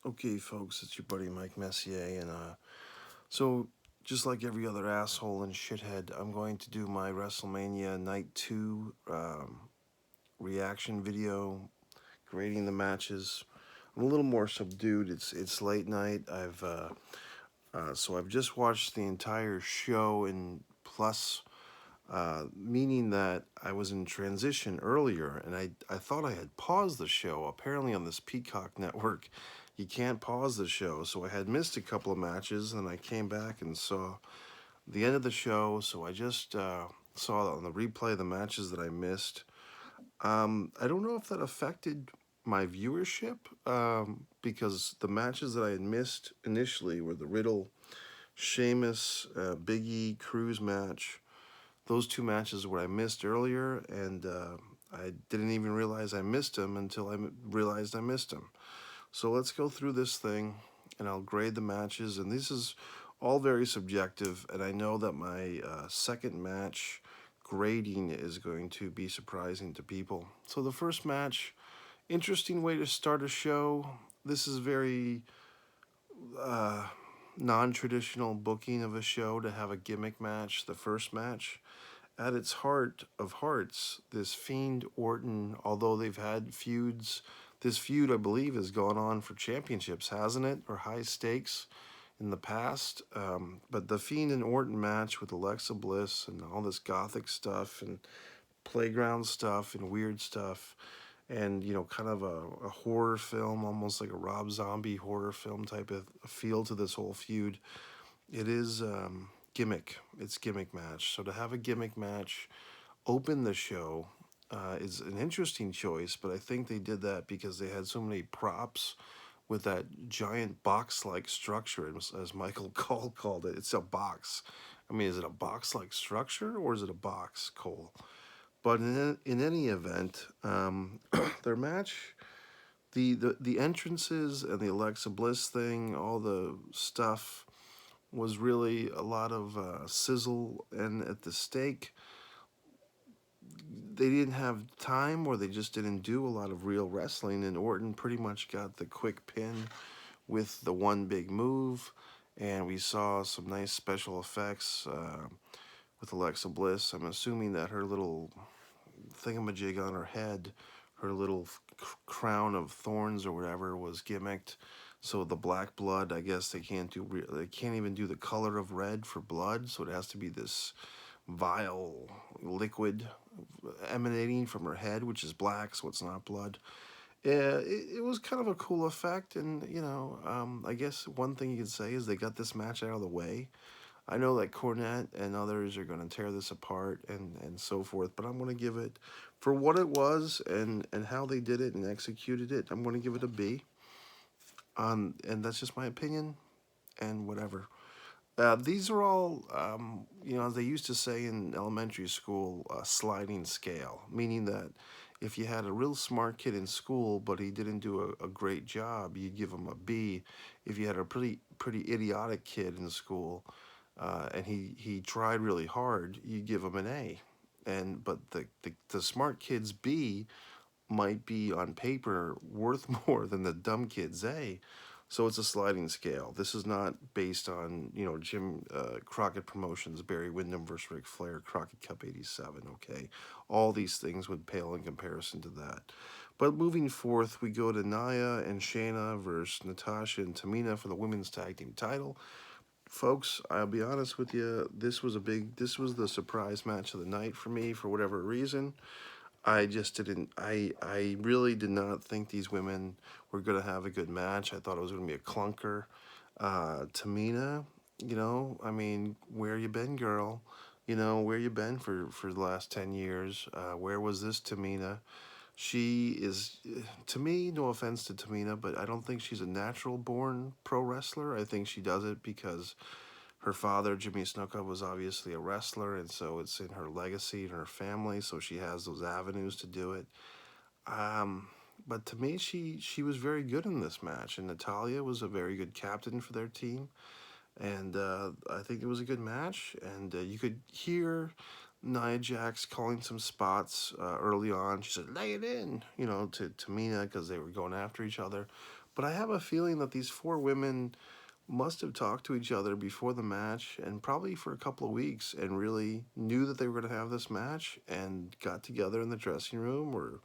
Okay, folks, it's your buddy Mike Messier, and so just like every other asshole and shithead, I'm going to do my WrestleMania Night Two reaction video, grading the matches. I'm a little more subdued. It's late night. I've just watched the entire show, and plus, meaning that I was in transition earlier, and I thought I had paused the show. Apparently, on this Peacock network, you can't pause the show. So I had missed a couple of matches, and I came back and saw the end of the show. So I just saw on the replay the matches that I missed. I don't know if that affected my viewership because the matches that I had missed initially were the Riddle, Sheamus, Big E, Cruz match. Those two matches where I missed earlier, and I didn't even realize I missed them until I realized I missed them. So let's go through this thing, and I'll grade the matches. And this is all very subjective, and I know that my second match grading is going to be surprising to people. So the first match, interesting way to start a show. This is very uh, non-traditional booking of a show to have a gimmick match. The first match, at its heart of hearts, this Fiend Orton, although they've had feuds, this feud, I believe, has gone on for championships, hasn't it? Or high stakes in the past. But the Fiend and Orton match with Alexa Bliss and all this gothic stuff and playground stuff and weird stuff and, kind of a horror film, almost like a Rob Zombie horror film type of feel to this whole feud. It is gimmick. It's gimmick match. So to have a gimmick match open the show is an interesting choice, but I think they did that because they had so many props with that giant box-like structure, as Michael Cole called it. It's a box. I mean, is it a box-like structure or is it a box, Cole? But in any event, their match, the entrances and the Alexa Bliss thing, all the stuff was really a lot of sizzle, and at the stake they didn't have time, or they just didn't do a lot of real wrestling, and Orton pretty much got the quick pin with the one big move, and we saw some nice special effects with Alexa Bliss. I'm assuming that her little thingamajig on her head, her little crown of thorns or whatever, was gimmicked. So the black blood, I guess they can't do. They can't even do the color of red for blood, so it has to be this vile liquid emanating from her head, which is black, so it's not blood. It was kind of a cool effect, and I guess one thing you could say is they got this match out of the way. I know that Cornette and others are going to tear this apart and so forth, but I'm going to give it, for what it was and how they did it and executed it, I'm going to give it a B. And that's just my opinion and whatever. These are all, as they used to say in elementary school, sliding scale, meaning that if you had a real smart kid in school, but he didn't do a great job, you'd give him a B. If you had a pretty idiotic kid in school, and he tried really hard, you'd give him an A. But the smart kid's B might be on paper worth more than the dumb kid's A. So it's a sliding scale. This is not based on, Jim Crockett Promotions, Barry Windham versus Ric Flair, Crockett Cup 87, okay? All these things would pale in comparison to that. But moving forth, we go to Nia and Shayna versus Natasha and Tamina for the women's tag team title. Folks, I'll be honest with you, this was the surprise match of the night for me for whatever reason. I just didn't. I really did not think these women were going to have a good match. I thought it was going to be a clunker. Tamina, I mean, where you been, girl? Where you been for the last 10 years? Where was this Tamina? She is, to me, no offense to Tamina, but I don't think she's a natural born pro wrestler. I think she does it because her father, Jimmy Snuka, was obviously a wrestler, and so it's in her legacy and her family, so she has those avenues to do it. Um, but to me, she was very good in this match, and Natalia was a very good captain for their team, and I think it was a good match, and you could hear Nia Jax calling some spots early on. She said, lay it in, to Tamina because they were going after each other. But I have a feeling that these four women must have talked to each other before the match and probably for a couple of weeks and really knew that they were going to have this match and got together in the dressing room or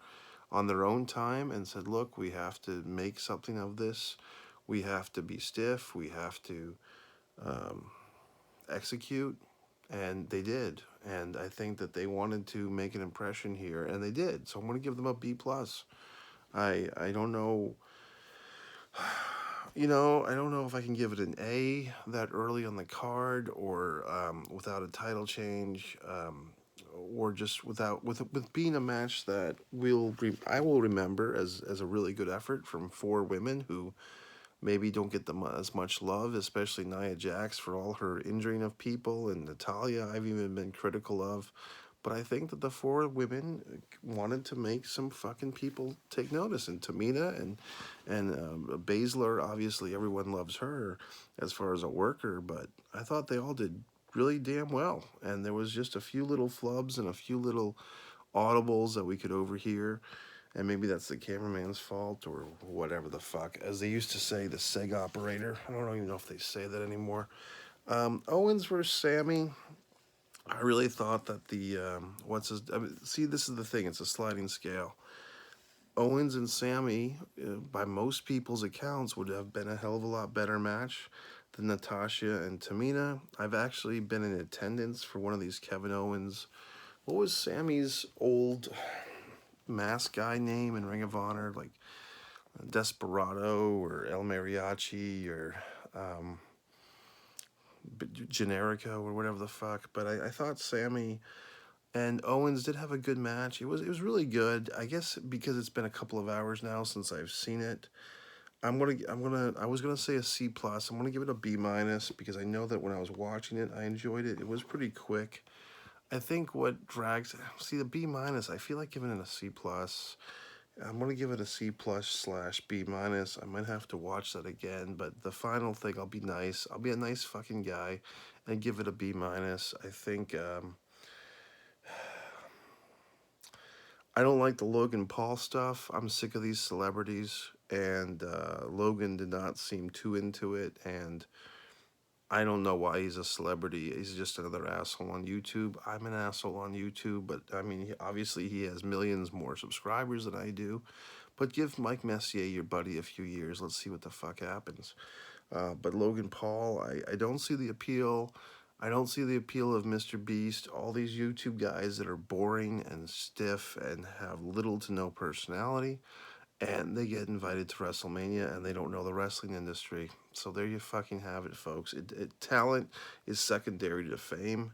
on their own time and said, look, we have to make something of this. We have to be stiff. We have to um, execute. And they did. And I think that they wanted to make an impression here, and they did. So I'm going to give them a B+. I don't know. I don't know if I can give it an A that early on the card, or without a title change, or just with being a match that I will remember as a really good effort from four women who maybe don't get as much love, especially Nia Jax for all her injuring of people, and Natalya I've even been critical of. But I think that the four women wanted to make some fucking people take notice, and Tamina and Baszler, obviously everyone loves her as far as a worker, but I thought they all did really damn well, and there was just a few little flubs and a few little audibles that we could overhear, and maybe that's the cameraman's fault or whatever the fuck. As they used to say, the seg operator. I don't even know if they say that anymore. Owens versus Sammy. I really thought that see, this is the thing. It's a sliding scale. Owens and Sammy, by most people's accounts, would have been a hell of a lot better match than Natasha and Tamina. I've actually been in attendance for one of these Kevin Owens. What was Sammy's old mask guy name in Ring of Honor? Like Desperado or El Mariachi or Generico or whatever the fuck. But I thought Sammy and Owens did have a good match. It was really good. I guess because it's been a couple of hours now since I've seen it. I was gonna say a C plus. I'm gonna give it a B minus because I know that when I was watching it, I enjoyed it. It was pretty quick. I think what drags, see, the B minus, I feel like giving it a C plus. I'm gonna give it a C plus slash B minus. I might have to watch that again, but the final thing, I'll be nice. I'll be a nice fucking guy and give it a B minus. I think I don't like the Logan Paul stuff. I'm sick of these celebrities, and Logan did not seem too into it, and I don't know why he's a celebrity. He's just another asshole on YouTube. I'm an asshole on YouTube, but I mean, obviously he has millions more subscribers than I do. But give Mike Messier, your buddy, a few years. Let's see what the fuck happens. But Logan Paul, I don't see the appeal. I don't see the appeal of Mr. Beast. All these YouTube guys that are boring and stiff and have little to no personality. And they get invited to WrestleMania and they don't know the wrestling industry. So there you fucking have it, folks. Talent is secondary to fame.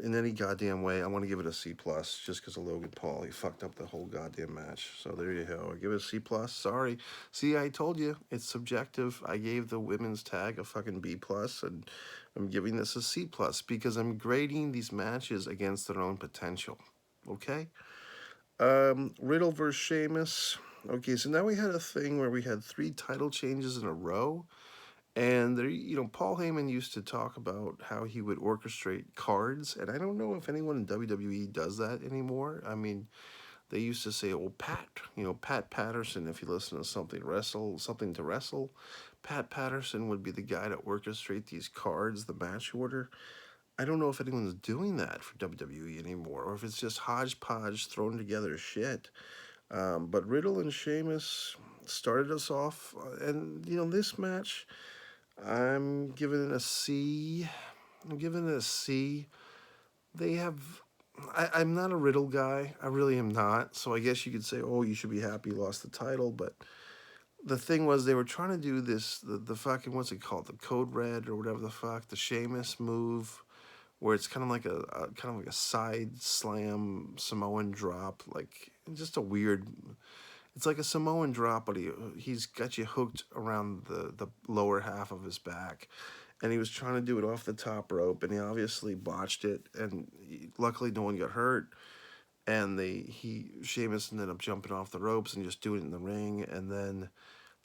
In any goddamn way, I want to give it a C plus just because of Logan Paul. He fucked up the whole goddamn match. So there you go. I give it a C plus. Sorry. See, I told you it's subjective. I gave the women's tag a fucking B plus, and I'm giving this a C plus because I'm grading these matches against their own potential. Okay. Riddle versus Sheamus. Okay, so now we had a thing where we had 3 title changes in a row. And there, Paul Heyman used to talk about how he would orchestrate cards, and I don't know if anyone in WWE does that anymore. I mean, they used to say, "Oh, Pat," Pat Patterson. If you listen to something to wrestle, Pat Patterson would be the guy to orchestrate these cards, the match order. I don't know if anyone's doing that for WWE anymore, or if it's just hodgepodge thrown together shit. But Riddle and Sheamus started us off, and this match. I'm giving it a C. I'm giving it a C. They have. I'm not a Riddle guy. I really am not. So I guess you could say, oh, you should be happy you lost the title. But the thing was, they were trying to do this, the fucking, what's it called? The Code Red or whatever the fuck, the Sheamus move, where it's kind of like a side slam Samoan drop, like just a weird. It's like a Samoan drop, but he's got you hooked around the lower half of his back. And he was trying to do it off the top rope, and he obviously botched it. And luckily, no one got hurt. And Sheamus ended up jumping off the ropes and just doing it in the ring. And then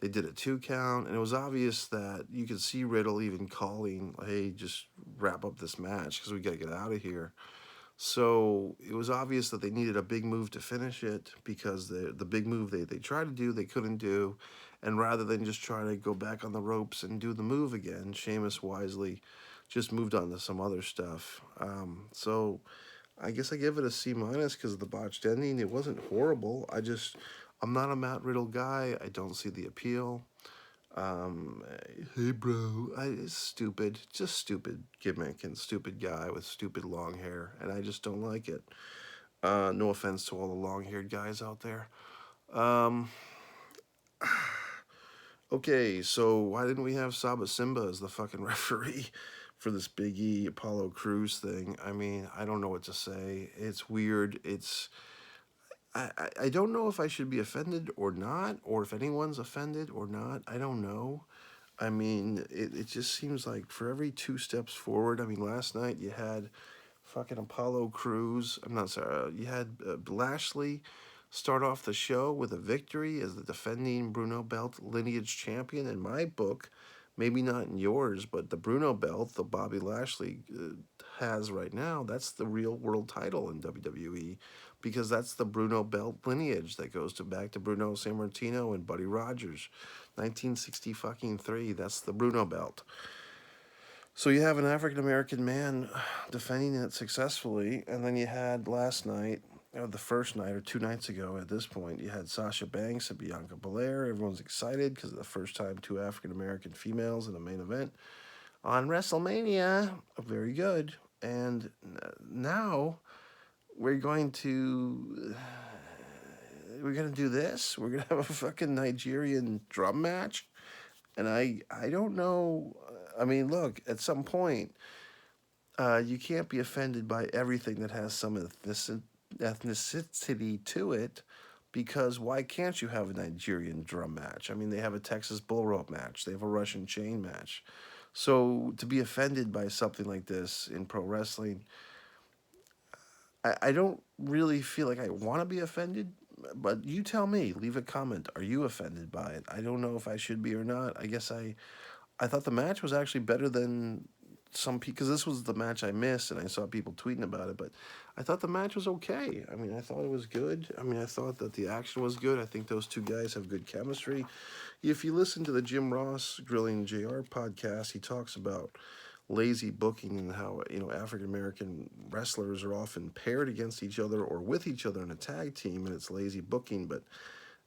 they did a 2 count, and it was obvious that you could see Riddle even calling, "Hey, just wrap up this match because we got to get out of here." So it was obvious that they needed a big move to finish it, because the big move they tried to do, they couldn't do. And rather than just try to go back on the ropes and do the move again, Sheamus wisely just moved on to some other stuff. So I guess I give it a C minus because of the botched ending. It wasn't horrible. I'm not a Matt Riddle guy. I don't see the appeal. Um, hey, bro, it's stupid, just stupid gimmick and stupid guy with stupid long hair, and I just don't like it. No offense to all the long-haired guys out there. Um, okay, so why didn't we have Saba Simba as the fucking referee for this Big E Apollo Crews thing? I mean, I don't know what to say. It's weird. I don't know if I should be offended or not, or if anyone's offended or not. I don't know. I mean, it just seems like for every two steps forward, I mean, last night you had fucking Apollo Crews. I'm not sorry. You had Lashley start off the show with a victory as the defending Bruno Belt lineage champion. In my book, maybe not in yours, but the Bruno Belt, the Bobby Lashley has right now, that's the real world title in WWE, because that's the Bruno Belt lineage that goes to back to Bruno Sammartino and Buddy Rogers, 1960 fucking 3. That's the Bruno Belt. So you have an African American man defending it successfully, and then you had last night, or the first night, or 2 nights ago at this point, you had Sasha Banks and Bianca Belair. Everyone's excited because it's the first time two African American females in a main event on WrestleMania. Very good. And now we're going to do this. We're gonna have a fucking Nigerian drum match, and I don't know. I mean, look, at some point, you can't be offended by everything that has some ethnicity to it, because why can't you have a Nigerian drum match? I mean, they have a Texas bull rope match. They have a Russian chain match. So to be offended by something like this in pro wrestling, I don't really feel like I want to be offended, but you tell me. Leave a comment. Are you offended by it? I don't know if I should be or not. I guess I thought the match was actually better than some people, because this was the match I missed and I saw people tweeting about it, but I thought the match was okay. I mean, I thought it was good. I mean, I thought that the action was good. I think those two guys have good chemistry. If you listen to the Jim Ross Grilling JR podcast, he talks about lazy booking and how, African American wrestlers are often paired against each other or with each other in a tag team, and it's lazy booking. But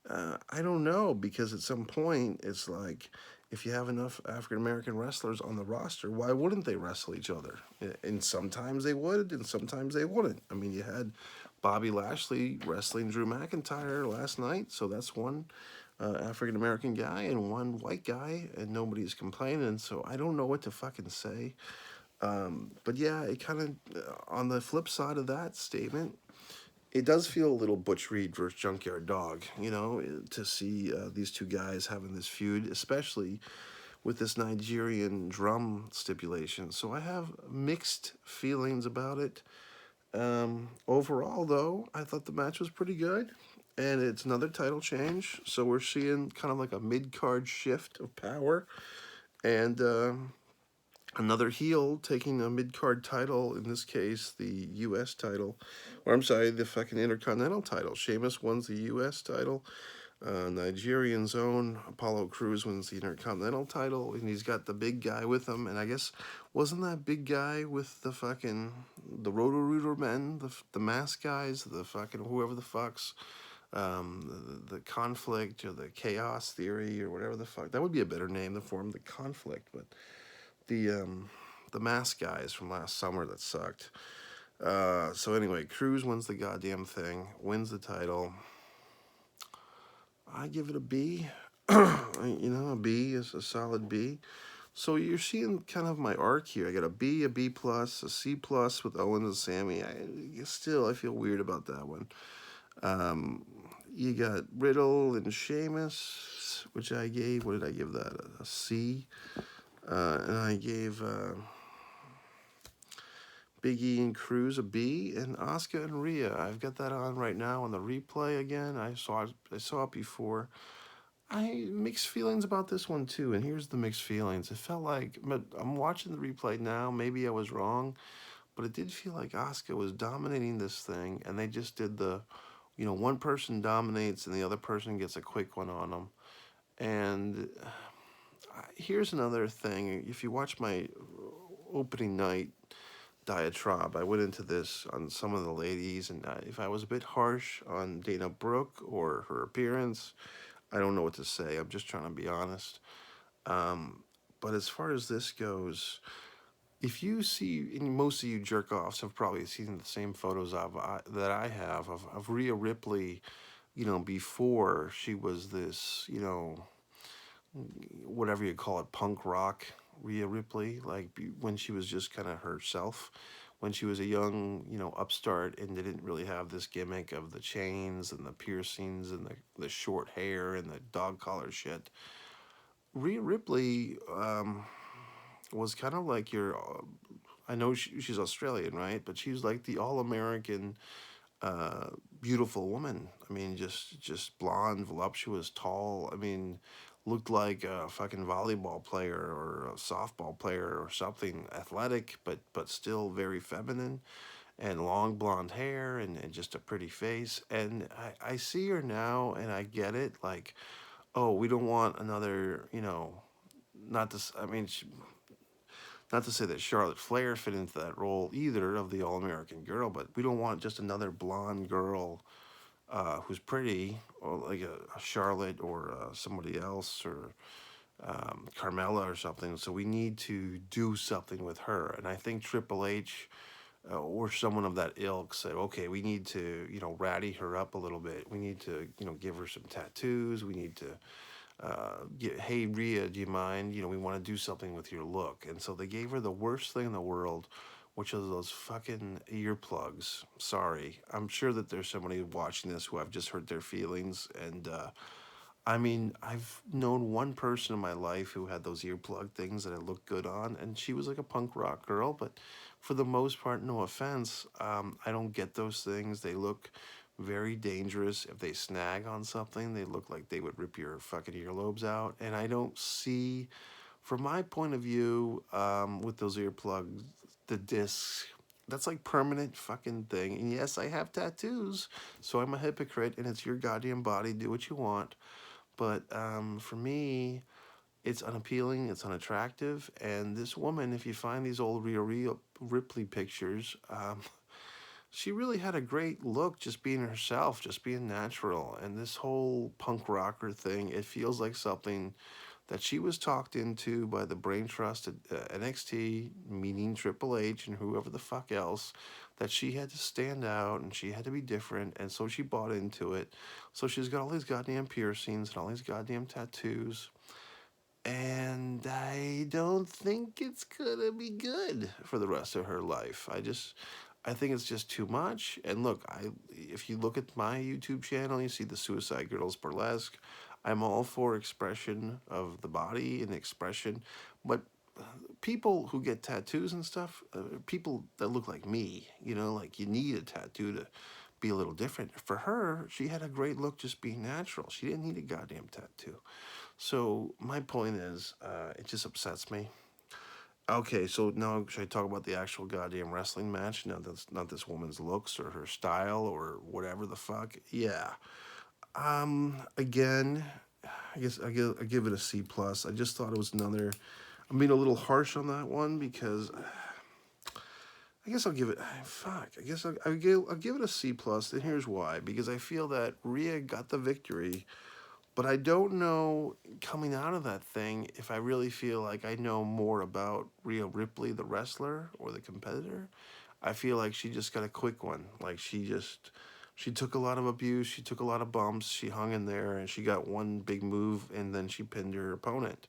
I don't know, because at some point it's like, if you have enough African American wrestlers on the roster, why wouldn't they wrestle each other? And sometimes they would, and sometimes they wouldn't. I mean, you had Bobby Lashley wrestling Drew McIntyre last night, so that's one African American guy and one white guy, and nobody's complaining. So I don't know what to fucking say. But yeah, it kind of, on the flip side of that statement, it does feel a little Butch Reed versus Junkyard Dog, to see these two guys having this feud, especially with this Nigerian drum stipulation. So I have mixed feelings about it. Overall, though, I thought the match was pretty good, and it's another title change. So we're seeing kind of like a mid-card shift of power, and another heel taking a mid-card title, in this case, the U.S. title, or I'm sorry, the fucking Intercontinental title. Sheamus wins the U.S. title. Nigerian's own Apollo Crews wins the Intercontinental title, and he's got the big guy with him. And I guess, wasn't that big guy with the Roto-Rooter men, the mask guys, the fucking whoever the fucks, the conflict or the chaos theory or whatever the fuck. That would be a better name for him, the conflict, but the mask guys from last summer that sucked. So anyway, Crews wins the goddamn thing, wins the title. I give it a B. A B is a solid B. So you're seeing kind of my arc here. I got a B, a B plus, a C plus with Owens and Sammy. I feel weird about that one. You got Riddle and Sheamus, which I gave, what did I give that? A C. And I gave Big E and Cruz a B, and Asuka and Rhea, I've got that on right now on the replay again. I saw it before. I mixed feelings about this one too, and here's the mixed feelings. It felt like, I'm watching the replay now. Maybe I was wrong, but it did feel like Asuka was dominating this thing, and they just did the, one person dominates and the other person gets a quick one on them. And here's another thing. If you watch my opening night diatribe, I went into this on some of the ladies, and if I was a bit harsh on Dana Brooke or her appearance, I don't know what to say. I'm just trying to be honest. Um, but as far as this goes, if you see, and most of you jerk offs have probably seen the same photos that I have of Rhea Ripley, before she was this, whatever you call it, punk rock Rhea Ripley, like when she was just kind of herself, when she was a young, upstart and didn't really have this gimmick of the chains and the piercings and the short hair and the dog collar shit. Rhea Ripley was kind of like your, I know she's Australian, right? But she's like the all-American beautiful woman. I mean, just blonde, voluptuous, tall. I mean, looked like a fucking volleyball player or a softball player or something. Athletic, but still very feminine, and long blonde hair and just a pretty face. And I see her now, and I get it. Like, oh, we don't want another, not this. I mean, not to say that Charlotte Flair fit into that role either of the All American girl, but we don't want just another blonde girl who's pretty, or like a Charlotte or somebody else, or Carmella or something. So we need to do something with her. And I think Triple H or someone of that ilk said, okay, we need to, ratty her up a little bit. We need to, give her some tattoos. We need to hey Rhea, do you mind? We want to do something with your look. And so they gave her the worst thing in the world, which is those fucking earplugs. Sorry, I'm sure that there's somebody watching this who I've just hurt their feelings. And I mean, I've known one person in my life who had those earplug things that I looked good on, and she was like a punk rock girl. But for the most part, no offense, I don't get those things. They look very dangerous. If they snag on something, they look like they would rip your fucking earlobes out. And I don't see, from my point of view, with those earplugs, the discs, that's like permanent fucking thing. And yes, I have tattoos, so I'm a hypocrite, and it's your goddamn body. Do what you want. But for me, it's unappealing, it's unattractive. And this woman, if you find these old Rhea Ripley pictures, she really had a great look, just being herself, just being natural. And this whole punk rocker thing, it feels like something that she was talked into by the brain trust at NXT, meaning Triple H and whoever the fuck else, that she had to stand out and she had to be different. And so she bought into it. So she's got all these goddamn piercings and all these goddamn tattoos. And I don't think it's gonna be good for the rest of her life. I think it's just too much. And look, if you look at my YouTube channel, you see the Suicide Girls Burlesque. I'm all for expression of the body and expression, but people who get tattoos and stuff, people that look like me, like you need a tattoo to be a little different. For her, she had a great look just being natural. She didn't need a goddamn tattoo. So my point is, it just upsets me. Okay, so now should I talk about the actual goddamn wrestling match? Not this woman's looks or her style or whatever the fuck. Yeah. Again, I guess I give it a C plus. I just thought it was another. I'm being a little harsh on that one because I guess I'll give it. Fuck. I guess I'll give it a C plus. And here's why: because I feel that Rhea got the victory. But I don't know, coming out of that thing, if I really feel like I know more about Rhea Ripley, the wrestler, or the competitor. I feel like she just got a quick one. Like she took a lot of abuse, she took a lot of bumps, she hung in there, and she got one big move, and then she pinned her opponent.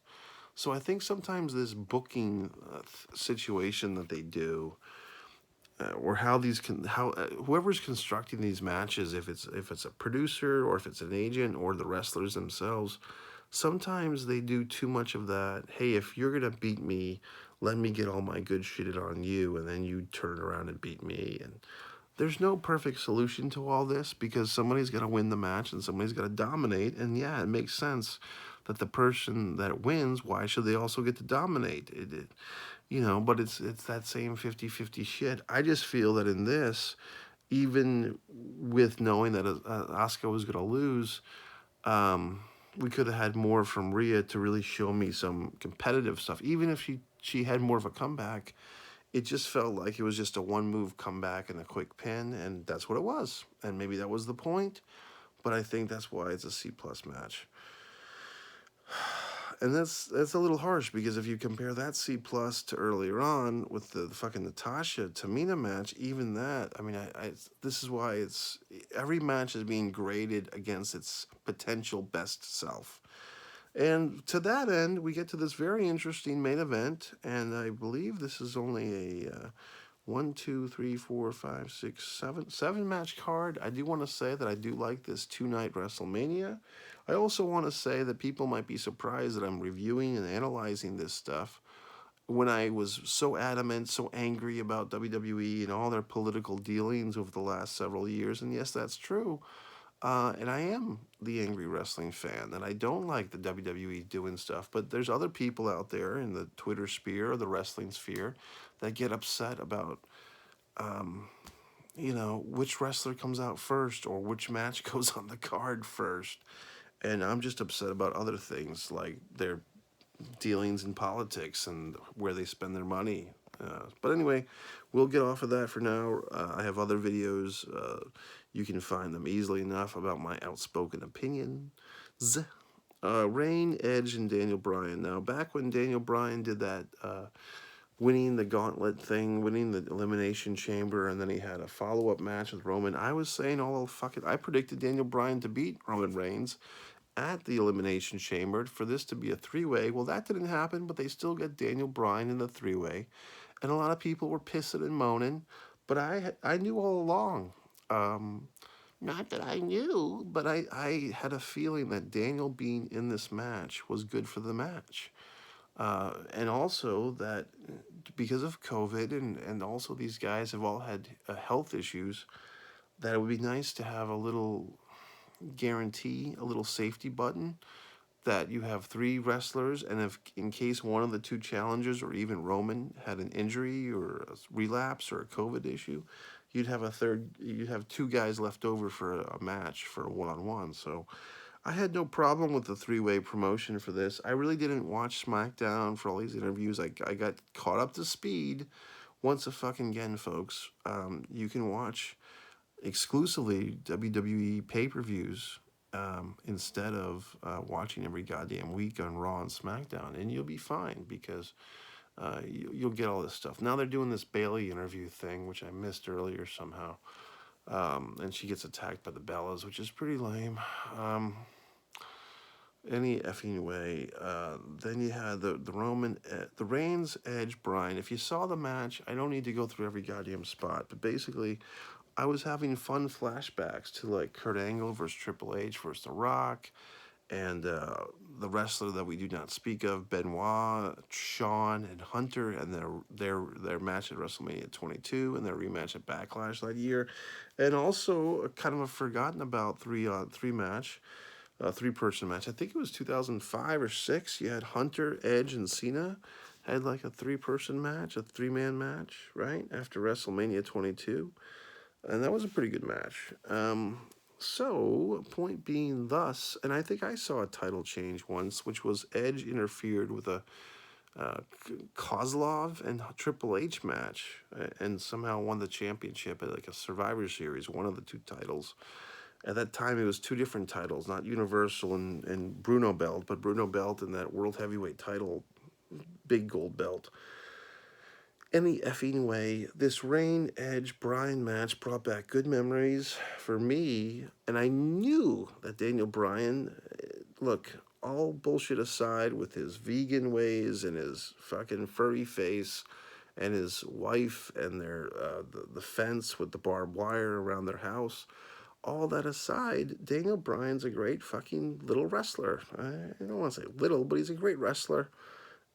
So I think sometimes this booking situation that they do, or how whoever's constructing these matches, if it's a producer or if it's an agent or the wrestlers themselves, sometimes they do too much of that. Hey, if you're gonna beat me, let me get all my good shit on you, and then you turn around and beat me. And there's no perfect solution to all this because somebody's got to win the match and somebody's got to dominate. And yeah, it makes sense that the person that wins, why should they also get to dominate? but it's that same 50-50 shit. I just feel that in this, even with knowing that Asuka was going to lose, um, we could have had more from Rhea to really show me some competitive stuff. Even if she had more of a comeback, it just felt like it was just a one move comeback and a quick pin, and that's what it was. And maybe that was the point, but I think that's why it's a C plus match. And that's a little harsh, because if you compare that C plus to earlier on with the fucking Natasha Tamina match, even that, I mean, this is why it's every match is being graded against its potential best self. And to that end, we get to this very interesting main event, and I believe this is only a 1, 2, 3, 4, 5, 6, 7 match card. I do want to say that I do like this 2-night WrestleMania. I also want to say that people might be surprised that I'm reviewing and analyzing this stuff when I was so adamant, so angry about WWE and all their political dealings over the last several years. And yes, that's true. And I am the angry wrestling fan, and I don't like the WWE doing stuff. But there's other people out there in the Twitter sphere or the wrestling sphere that get upset about, which wrestler comes out first or which match goes on the card first. And I'm just upset about other things like their dealings in politics and where they spend their money. But anyway, we'll get off of that for now. I have other videos. You can find them easily enough about my outspoken opinions. Reign, Edge, and Daniel Bryan. Now, back when Daniel Bryan did that winning the gauntlet thing, winning the Elimination Chamber, and then he had a follow-up match with Roman, I was saying, oh, fuck it. I predicted Daniel Bryan to beat Roman Reigns at the Elimination Chamber for this to be a three-way. Well, that didn't happen, but they still got Daniel Bryan in the three-way. And a lot of people were pissing and moaning, but I knew all along. Not that I knew, but I had a feeling that Daniel being in this match was good for the match. And also that because of COVID and also these guys have all had health issues, that it would be nice to have a little guarantee, a little safety button that you have 3 wrestlers, and if in case one of the 2 challengers or even Roman had an injury or a relapse or a COVID issue, you'd have 2 guys left over for a match for a one-on-one. So I had no problem with the 3-way promotion for this. I really didn't watch SmackDown for all these interviews. I got caught up to speed once again, folks. You can watch exclusively WWE pay-per-views instead of watching every goddamn week on Raw and SmackDown, and you'll be fine because you'll get all this stuff. Now they're doing this Bayley interview thing, which I missed earlier somehow, and she gets attacked by the Bellas, which is pretty lame. Any effing way. Then you had the Reigns, Edge, Bryan. If you saw the match, I don't need to go through every goddamn spot, but basically, I was having fun flashbacks to like Kurt Angle versus Triple H versus The Rock, and the wrestler that we do not speak of, Benoit, Shawn, and Hunter, and their match at WrestleMania 22 and their rematch at Backlash that year, and also kind of a forgotten about three-person match. I think it was 2005 or 6. You had Hunter, Edge, and Cena had like a 3-person match, a 3-man match, right after WrestleMania 22. And that was a pretty good match. So, point being thus, and I think I saw a title change once, which was Edge interfered with a Kozlov and Triple H match and somehow won the championship at like a Survivor Series, one of the 2 titles. At that time, it was 2 different titles, not Universal and Bruno Belt, but Bruno Belt and that World Heavyweight title, big gold belt. Any effing way, this Reign, Edge, Bryan match brought back good memories for me, and I knew that Daniel Bryan, look, all bullshit aside with his vegan ways and his fucking furry face and his wife and their the fence with the barbed wire around their house, all that aside, Daniel Bryan's a great fucking little wrestler. I don't want to say little, but he's a great wrestler.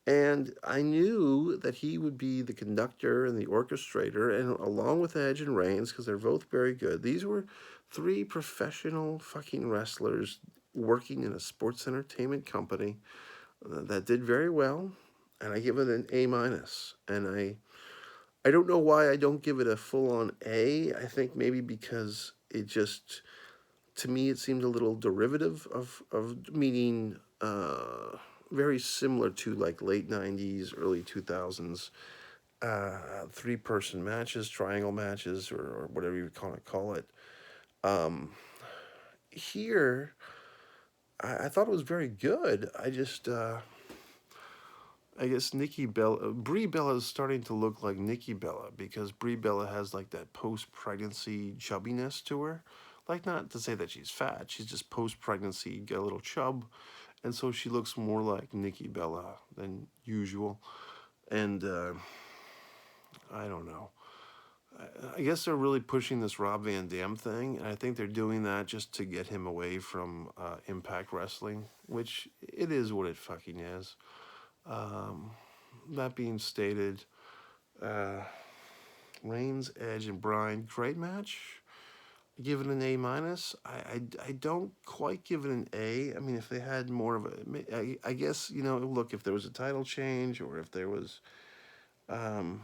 And I knew that he would be the conductor and the orchestrator, and along with Edge and Reigns, because they're both very good. These were 3 professional fucking wrestlers working in a sports entertainment company that did very well. and I give it an A minus. And I don't know why I don't give it a full on A. I think maybe because it just, to me, it seemed a little derivative of meaning very similar to like late 90s, early 2000s 3-person matches, triangle matches, or whatever you call it. Um, Here, I thought it was very good. I guess Nikki Bella, Brie Bella is starting to look like Nikki Bella because Brie Bella has like that post-pregnancy chubbiness to her. Like, not to say that she's fat, she's just post-pregnancy, get a little chub, and so she looks more like Nikki Bella than usual. And I don't know. I guess they're really pushing this Rob Van Dam thing, and I think they're doing that just to get him away from Impact Wrestling, which it is what it fucking is. Um, that being stated, uh, Reigns, Edge, and Bryan, great match. I give it an A minus. I don't quite give it an A. I mean, if they had more of a, I guess, you know, look, if there was a title change or if there was, um,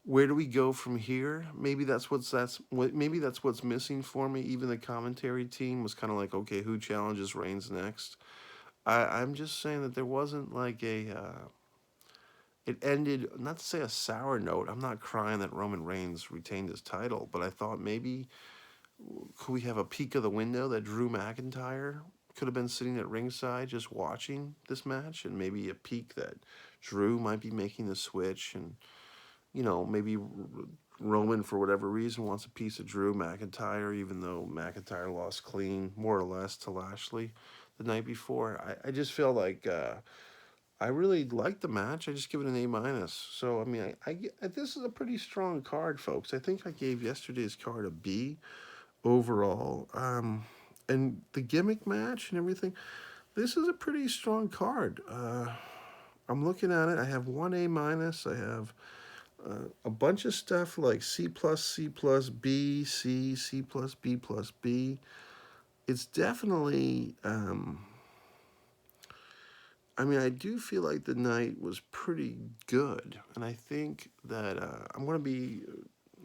where do we go from here? Maybe that's what's missing for me. Even the commentary team was kind of like, okay, who challenges Reigns next? I'm just saying that there wasn't like a. It ended, not to say a sour note. I'm not crying that Roman Reigns retained his title, but I thought maybe could we have a peek of the window that Drew McIntyre could have been sitting at ringside just watching this match, and maybe a peek that Drew might be making the switch, and maybe Roman, for whatever reason, wants a piece of Drew McIntyre, even though McIntyre lost clean, more or less, to Lashley the night before. I just feel like I really liked the match. I just give it an A minus. So I mean, this is a pretty strong card, folks. I think I gave yesterday's card a B overall. And the gimmick match and everything. This is a pretty strong card. I'm looking at it. I have one A minus. I have a bunch of stuff like C plus, C plus, B, C, C plus, B plus, B. It's definitely, I mean, I do feel like the night was pretty good. And I think that I'm going to be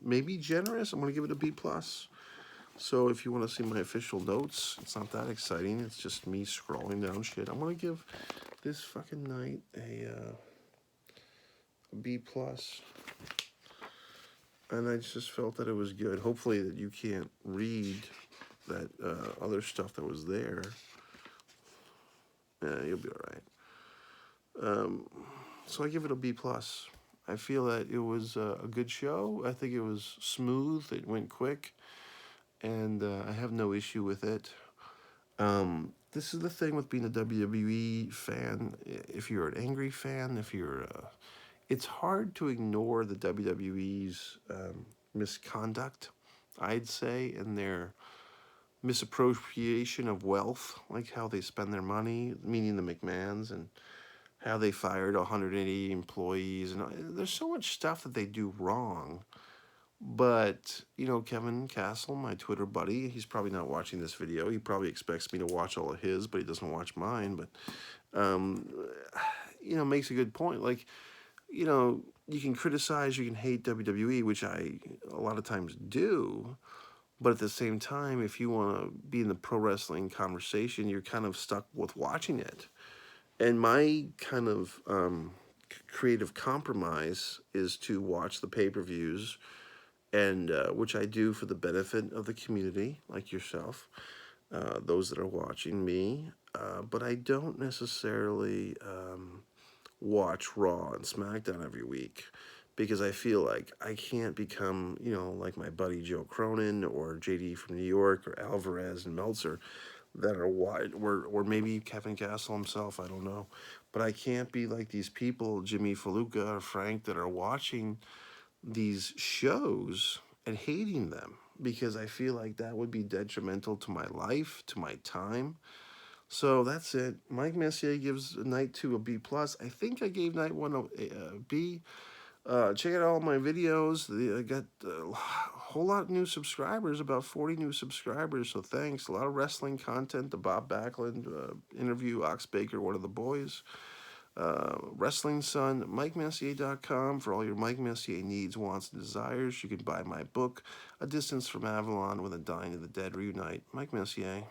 maybe generous. I'm going to give it a B plus. So if you want to see my official notes, it's not that exciting. It's just me scrolling down shit. I'm going to give this fucking night a B plus. And I just felt that it was good. Hopefully that you can't read that other stuff that was there. Yeah, you'll be all right. So I give it a B plus. I feel that it was a good show. I think it was smooth. It went quick, and I have no issue with it. This is the thing with being a WWE fan. If you're an angry fan, it's hard to ignore the WWE's misconduct, I'd say, and their misappropriation of wealth, like how they spend their money, meaning the McMahons, and how they fired 180 employees. And there's so much stuff that they do wrong. But, Kevin Castle, my Twitter buddy, he's probably not watching this video. He probably expects me to watch all of his, but he doesn't watch mine. But, makes a good point. Like, you can criticize, you can hate WWE, which I a lot of times do. But at the same time, if you want to be in the pro wrestling conversation, you're kind of stuck with watching it. And my kind of creative compromise is to watch the pay-per-views, and which I do for the benefit of the community, like yourself, those that are watching me. But I don't necessarily watch Raw and SmackDown every week because I feel like I can't become, like my buddy Joe Cronin or JD from New York or Alvarez and Meltzer that are wide, or maybe Kevin Castle himself, I don't know. But I can't be like these people, Jimmy Faluca or Frank, that are watching these shows and hating them because I feel like that would be detrimental to my life, to my time. So that's it. Mike Messier gives night 2 a B plus. I think I gave night 1 a B. Check out all my videos. I got a whole lot of new subscribers, about 40 new subscribers, so thanks. A lot of wrestling content, the Bob Backlund interview, Ox Baker, one of the boys. Wrestling Son, MikeMessier.com for all your Mike Messier needs, wants, and desires. You can buy my book, A Distance from Avalon, When the Dying of the Dead Reunite. Mike Messier.